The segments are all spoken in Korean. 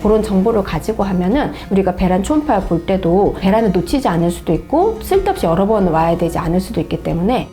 그런 정보를 가지고 하면은 우리가 배란 초음파를 볼 때도 배란을 놓치지 않을 수도 있고 쓸데없이 여러 번 와야 되지 않을 수도 있기 때문에.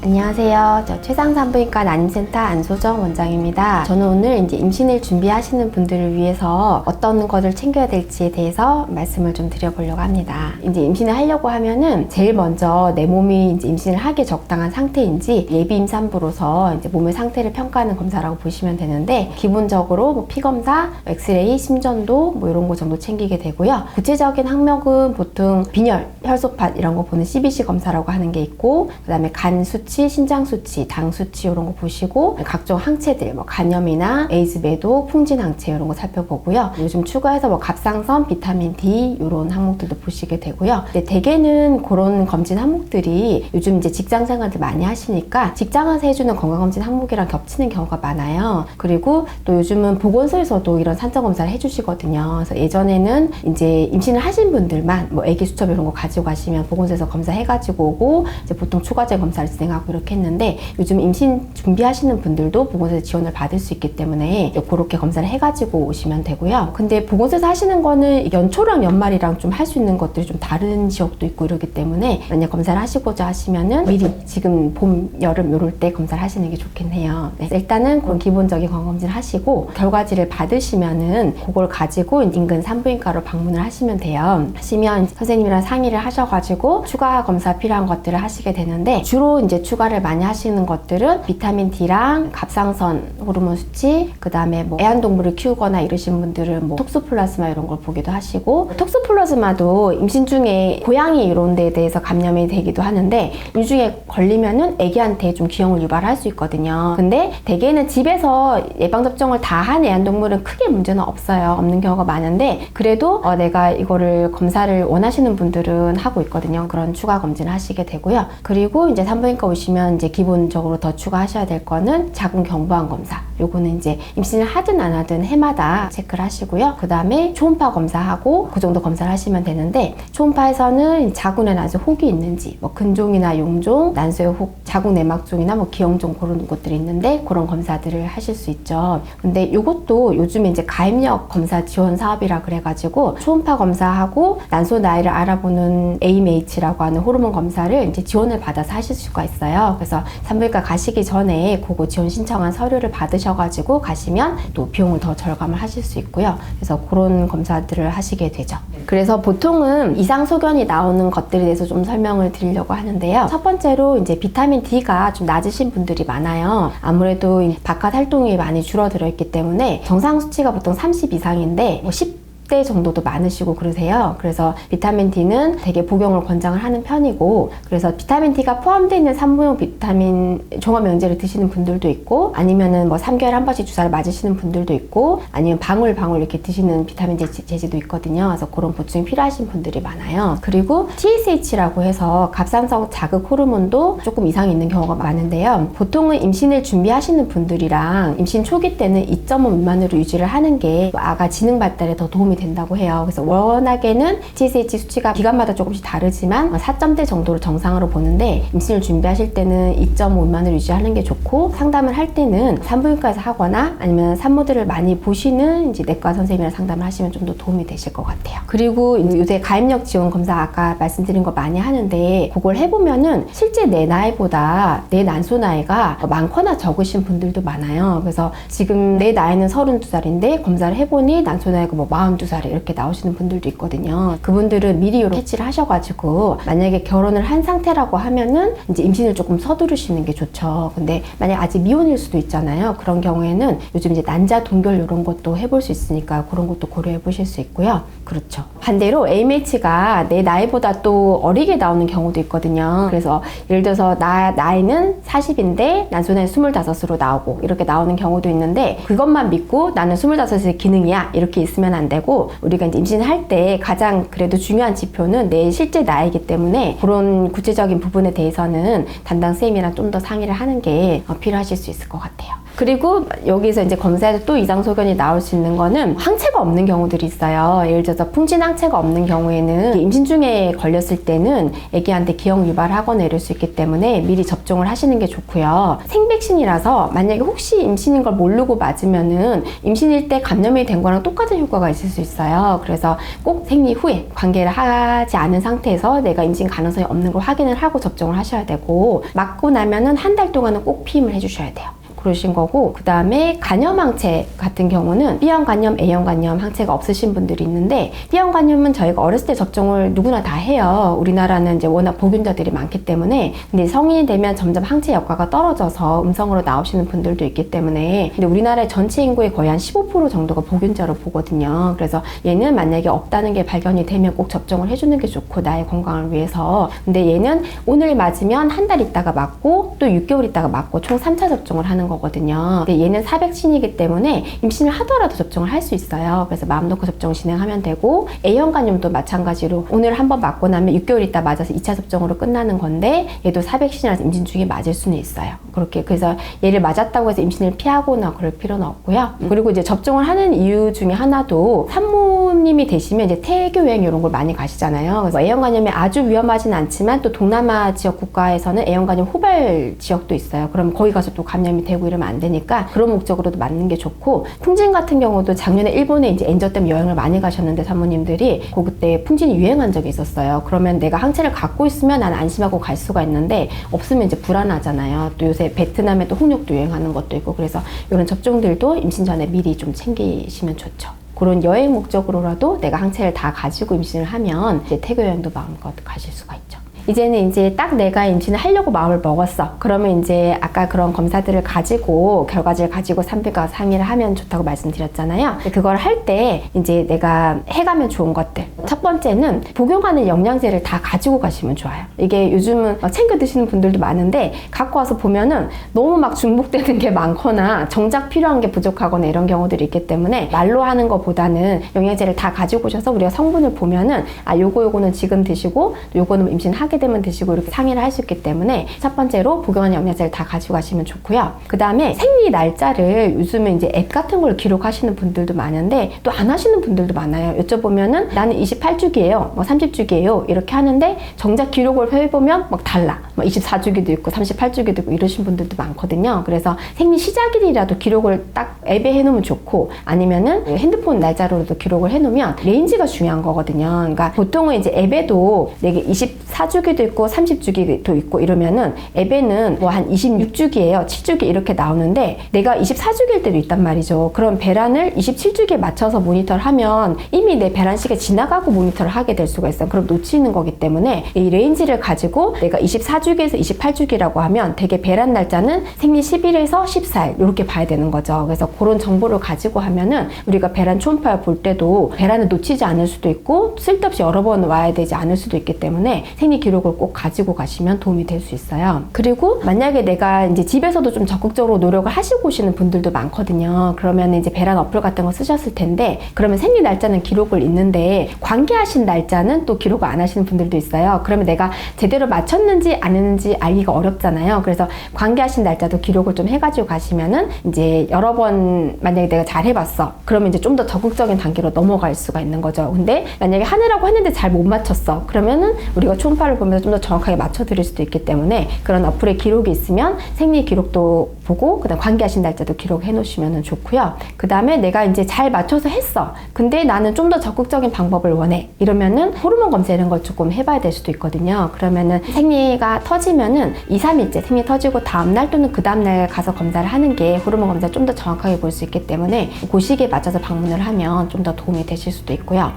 안녕하세요. 저 최상산부인과 난임센터 안소정 원장입니다. 저는 오늘 이제 임신을 준비하시는 분들을 위해서 어떤 것을 챙겨야 될지에 대해서 말씀을 좀 드려보려고 합니다. 이제 임신을 하려고 하면은 제일 먼저 내 몸이 이제 임신을 하기에 적당한 상태인지 예비 임산부로서 이제 몸의 상태를 평가하는 검사라고 보시면 되는데, 기본적으로 뭐 피 검사, 엑스레이, 심전도 뭐 이런 거 정도 챙기게 되고요. 구체적인 항목은 보통 빈혈, 혈소판 이런 거 보는 CBC 검사라고 하는 게 있고, 그다음에 간 수치, 신장 수치, 당 수치 이런 거 보시고, 각종 항체들, 뭐 간염이나 에이즈 매도, 풍진 항체 이런 거 살펴보고요. 요즘 추가해서 뭐 갑상선, 비타민 D 이런 항목들도 보시게 되고요. 근데 대개는 그런 검진 항목들이 요즘 이제 직장 생활들 많이 하시니까 직장에서 해주는 건강검진 항목이랑 겹치는 경우가 많아요. 그리고 또 요즘은 보건소에서도 이런 산적 검사를 해주시거든요. 그래서 예전에는 이제 임신을 하신 분들만 뭐 아기 수첩 이런 거 가지고 가시면 보건소에서 검사해가지고 오고 이제 보통 추가적인 검사를 진행하고 이렇게 했는데, 요즘 임신 준비하시는 분들도 보건소에서 지원을 받을 수 있기 때문에 그렇게 검사를 해가지고 오시면 되고요. 근데 보건소에서 하시는 거는 연초랑 연말이랑 좀 할 수 있는 것들이 좀 다른 지역도 있고 이러기 때문에, 만약 검사를 하시고자 하시면은 미리 지금 봄, 여름 요럴 때 검사를 하시는 게 좋겠네요. 네, 일단은 그런 기본적인 건강검진을 하시고 결과지를 받으시면은 그걸 가지고 인근 산부인과로 방문을 하시면 돼요. 하시면 선생님이랑 상의를 하셔가지고 추가 검사 필요한 것들을 하시게 되는데, 주로 이제 추가를 많이 하시는 것들은 비타민 D랑 갑상선 호르몬 수치, 그 다음에 뭐 애완동물을 키우거나 이러신 분들은 뭐 톡소플라즈마 이런 걸 보기도 하시고, 톡소플라즈마도 임신 중에 고양이 이런 데에 대해서 감염이 되기도 하는데, 이 중에 걸리면은 애기한테 좀 기형을 유발할 수 있거든요. 근데 대개는 집에서 예방접종을 다 한 애완동물은 크게 문제는 없어요. 없는 경우가 많은데, 그래도 내가 이거를 검사를 원하시는 분들은 하고 있거든요. 그런 추가 검진을 하시게 되고요. 그리고 이제 산부인과 오시면 이제 기본적으로 더 추가하셔야 될 거는 자궁 경부암 검사. 요거는 이제 임신을 하든 안 하든 해마다 체크를 하시고요. 그 다음에 초음파 검사하고 그 정도 검사를 하시면 되는데, 초음파에서는 자궁에 아직 혹이 있는지, 뭐 근종이나 용종, 난소의 혹, 자궁 내막종이나 뭐 기형종 그런 것들이 있는데 그런 검사들을 하실 수 있죠. 근데 요것도 요즘에 이제 가입력 검사 지원 사업이라 그래가지고 초음파 검사하고 난소 나이를 알아보는 AMH라고 하는 호르몬 검사를 이제 지원을 받아서 하실 수가 있어요. 그래서 산부인과 가시기 전에 그거 지원 신청한 서류를 받으셔가지고 가시면 또 비용을 더 절감을 하실 수 있고요. 그래서 그런 검사들을 하시게 되죠. 그래서 보통은 이상 소견이 나오는 것들에 대해서 좀 설명을 드리려고 하는데요. 첫 번째로 이제 비타민 D가 좀 낮으신 분들이 많아요. 아무래도 바깥 활동이 많이 줄어들어 있기 때문에 정상 수치가 보통 30 이상인데 10대 정도도 많으시고 그러세요. 그래서 비타민 D는 되게 복용을 권장을 하는 편이고, 그래서 비타민 D가 포함되어 있는 산모용 비타민 종합 명제를 드시는 분들도 있고, 아니면은 뭐 3개월에 한 번씩 주사를 맞으시는 분들도 있고, 아니면 방울 이렇게 드시는 비타민 제제도 있거든요. 그래서 그런 보충이 필요하신 분들이 많아요. 그리고 TSH라고 해서 갑상선 자극 호르몬도 조금 이상이 있는 경우가 많은데요. 보통은 임신을 준비하시는 분들이랑 임신 초기 때는 2.5 미만으로 유지를 하는 게 아가 지능 발달에 더 도움이 된다고 해요. 그래서 워낙에는 TSH 수치가 기간마다 조금씩 다르지만 4점대 정도로 정상으로 보는데, 임신을 준비하실 때는 2.5 미만으로 유지하는 게 좋고, 상담을 할 때는 산부인과에서 하거나 아니면 산모들을 많이 보시는 이제 내과 선생님이랑 상담을 하시면 좀 더 도움이 되실 것 같아요. 그리고 요새 가입력 지원 검사 아까 말씀드린 거 많이 하는데, 그걸 해보면은 실제 내 나이보다 내 난소 나이가 많거나 적으신 분들도 많아요. 그래서 지금 내 나이는 32살인데 검사를 해보니 난소 나이가 뭐 42살 이렇게 나오시는 분들도 있거든요. 그분들은 미리 이렇게 캐치를 하셔가지고, 만약에 결혼을 한 상태라고 하면은 이제 임신을 조금 서두르시는 게 좋죠. 근데 만약 아직 미혼일 수도 있잖아요. 그런 경우에는 요즘 이제 난자 동결 이런 것도 해볼 수 있으니까 그런 것도 고려해 보실 수 있고요. 그렇죠. 반대로 AMH가 내 나이보다 또 어리게 나오는 경우도 있거든요. 그래서 예를 들어서 나이는 40인데 난소 나이 25으로 나오고 이렇게 나오는 경우도 있는데, 그것만 믿고 나는 25의 기능이야 이렇게 있으면 안 되고, 우리가 이제 임신할 때 가장 그래도 중요한 지표는 내 실제 나이기 때문에 그런 구체적인 부분에 대해서는 담당 선생님이랑 좀 더 상의를 하는 게 필요하실 수 있을 것 같아요. 그리고 여기서 이제 검사에서 또 이상 소견이 나올 수 있는 거는 항체가 없는 경우들이 있어요. 예를 들어서 풍진 항체가 없는 경우에는 임신 중에 걸렸을 때는 아기한테 기형 유발하거나 이럴 수 있기 때문에 미리 접종을 하시는 게 좋고요. 생백신이라서 만약에 혹시 임신인 걸 모르고 맞으면은 임신일 때 감염이 된 거랑 똑같은 효과가 있을 수 있어요. 그래서 꼭 생리 후에 관계를 하지 않은 상태에서 내가 임신 가능성이 없는 걸 확인을 하고 접종을 하셔야 되고, 맞고 나면은 한 달 동안은 꼭 피임을 해주셔야 돼요. 그러신 거고, 그 다음에 간염 항체 같은 경우는 B형 간염, A형 간염 항체가 없으신 분들이 있는데, B형 간염은 저희가 어렸을 때 접종을 누구나 다 해요. 우리나라는 이제 워낙 보균자들이 많기 때문에. 근데 성인이 되면 점점 항체 효과가 떨어져서 음성으로 나오시는 분들도 있기 때문에, 근데 우리나라의 전체 인구의 거의 한 15% 정도가 보균자로 보거든요. 그래서 얘는 만약에 없다는 게 발견이 되면 꼭 접종을 해주는 게 좋고, 나의 건강을 위해서. 근데 얘는 오늘 맞으면 한 달 있다가 맞고 또 6개월 있다가 맞고 총 3차 접종을 하는 거거든요. 근데 얘는 사백신이기 때문에 임신을 하더라도 접종을 할 수 있어요. 그래서 마음 놓고 접종 진행하면 되고, A형 간염도 마찬가지로 오늘 한번 맞고 나면 6개월 있다 맞아서 2차 접종으로 끝나는 건데, 얘도 사백신이라서 임신 중에 맞을 수는 있어요. 그렇게 그래서 얘를 맞았다고 해서 임신을 피하거나 그럴 필요는 없고요. 그리고 이제 접종을 하는 이유 중에 하나도, 산모님이 되시면 이제 태교 여행 이런 걸 많이 가시잖아요. 그래서 A형 간염이 아주 위험하진 않지만 또 동남아 지역 국가에서는 A형 간염 호발 지역도 있어요. 그럼 거기 가서 또 감염이 되고 이러면 안 되니까 그런 목적으로도 맞는 게 좋고, 풍진 같은 경우도 작년에 일본에 이제 엔저 때문에 여행을 많이 가셨는데 사모님들이 그때 풍진이 유행한 적이 있었어요. 그러면 내가 항체를 갖고 있으면 난 안심하고 갈 수가 있는데, 없으면 이제 불안하잖아요. 또 요새 베트남에 또 홍역도 유행하는 것도 있고, 그래서 이런 접종들도 임신 전에 미리 좀 챙기시면 좋죠. 그런 여행 목적으로라도 내가 항체를 다 가지고 임신을 하면 이제 태교 여행도 마음껏 가실 수가 있죠. 이제는 이제 딱 내가 임신을 하려고 마음을 먹었어. 그러면 이제 아까 그런 검사들을 가지고, 결과지를 가지고 산부인과 상의를 하면 좋다고 말씀드렸잖아요. 그걸 할 때 이제 내가 해가면 좋은 것들. 첫 번째는 복용하는 영양제를 다 가지고 가시면 좋아요. 이게 요즘은 막 챙겨 드시는 분들도 많은데, 갖고 와서 보면은 너무 막 중복되는 게 많거나 정작 필요한 게 부족하거나 이런 경우들이 있기 때문에, 말로 하는 것보다는 영양제를 다 가지고 오셔서 우리가 성분을 보면은, 아, 요거는 지금 드시고 요거는 임신하게 되면 드시고 이렇게 상의를 할 수 있기 때문에, 첫 번째로 복용하는 영양제를 다 가지고 가시면 좋고요. 그 다음에 생리 날짜를 요즘에 이제 앱 같은 걸 기록하시는 분들도 많은데 또 안 하시는 분들도 많아요. 여쭤보면은 나는 28주기예요, 뭐 30주기예요 이렇게 하는데, 정작 기록을 해보면 막 달라. 뭐 24주기도 있고 38주기도 있고 이러신 분들도 많거든요. 그래서 생리 시작일이라도 기록을 딱 앱에 해놓으면 좋고, 아니면은 핸드폰 날짜로도 기록을 해놓으면, 레인지가 중요한 거거든요. 그러니까 보통은 이제 앱에도 내게 24주기도 있고 30주기도 있고 이러면은, 앱에는 뭐 한 26주기예요, 7주기 이렇게 나오는데 내가 24주기일 때도 있단 말이죠. 그럼 배란을 27주기에 맞춰서 모니터를 하면 이미 내 배란 시기가 지나가고 모니터를 하게 될 수가 있어요. 그럼 놓치는 거기 때문에 이 레인지를 가지고 내가 24주기에서 28주기라고 하면 되게 배란 날짜는 생리 10일에서 14일 이렇게 봐야 되는 거죠. 그래서 그런 정보를 가지고 하면은 우리가 배란 초음파를 볼 때도 배란을 놓치지 않을 수도 있고, 쓸데없이 여러 번 와야 되지 않을 수도 있기 때문에 생리 기록을 꼭 가지고 가시면 도움이 될 수 있어요. 그리고 만약에 내가 이제 집에서도 좀 적극적으로 노력을 하시고 오시는 분들도 많거든요. 그러면 이제 배란 어플 같은 거 쓰셨을 텐데, 그러면 생리 날짜는 기록을 있는데 관계하신 날짜는 또 기록을 안 하시는 분들도 있어요. 그러면 내가 제대로 맞췄는지 안 했는지 알기가 어렵잖아요. 그래서 관계하신 날짜도 기록을 좀 해가지고 가시면은 이제 여러 번 만약에 내가 잘 해봤어. 그러면 이제 좀 더 적극적인 단계로 넘어갈 수가 있는 거죠. 근데 만약에 하느라고 했는데 잘 못 맞췄어. 그러면은 우리가 초음파를 보면서 좀 더 정확하게 맞춰드릴 수도 있기 때문에, 그런 어플에 기록이 있으면 생리 기록도 보고 그다음 관계하신 날짜도 기록해 놓으시면 좋고요. 그 다음에 내가 이제 잘 맞춰서 했어. 근데 나는 좀 더 적극적인 방법을 원해. 이러면은 호르몬 검사 이런 걸 조금 해봐야 될 수도 있거든요. 그러면은 생리가 터지면은 2, 3일째 생리 터지고 다음날 또는 그 다음날 가서 검사를 하는 게 호르몬 검사 좀 더 정확하게 볼 수 있기 때문에, 그 시기에 맞춰서 방문을 하면 좀 더 도움이 되실 수도 있고요.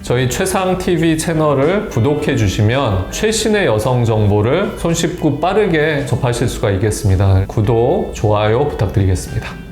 저희 최상TV 채널을 구독해 주시면 최신의 여성 정보를 손쉽고 빠르게 접하실 수가 있겠습니다. 구독, 좋아요 부탁드리겠습니다.